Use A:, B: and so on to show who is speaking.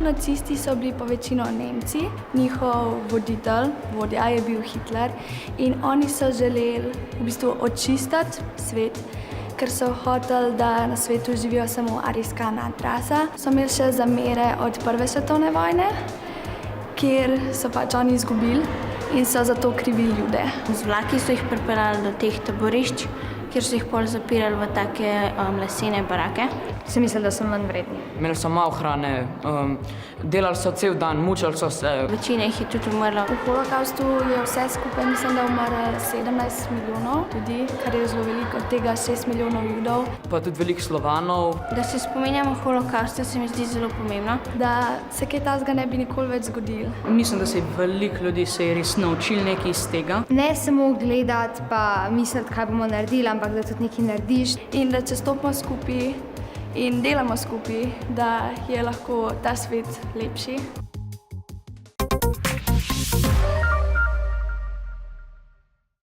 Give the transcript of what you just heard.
A: Nacisti so bili pa večino Nemci, njihov vodja je bil Hitler in oni so želeli v bistvu očistiti svet, ker so hoteli, da na svetu živijo samo arijska nadrasa. So imeli še zamere od Prve svetovne vojne, kjer so pač oni izgubili in so zato krivili Jude.
B: Z vlaki so jih pripeljali do teh taborišč, kjer so jih pol zapirali v take lesene barake.
C: Se mislim, da so manj vredni.
D: Imeli so malo hrane, delali so cel dan, mučili so se.
B: Večina jih je tudi umrla.
A: V holokaustu je vse skupaj, mislim, da umrlo 17 milijonov ljudi, kar je zelo veliko, od tega 6 milijonov Judov.
D: Pa tudi veliko Slovanov.
B: Da se spominjamo holokausta, se mi zdi zelo pomembno.
A: Da se kaj takega ne bi nikoli več zgodilo.
E: Mislim, da se je veliko ljudi res naučili nekaj iz tega.
C: Ne samo gledati pa misliti, kaj bomo naredili, ampak da tudi nekaj narediš.
A: In da če stopimo skupaj in delamo skupaj, da je lahko ta svet lepši.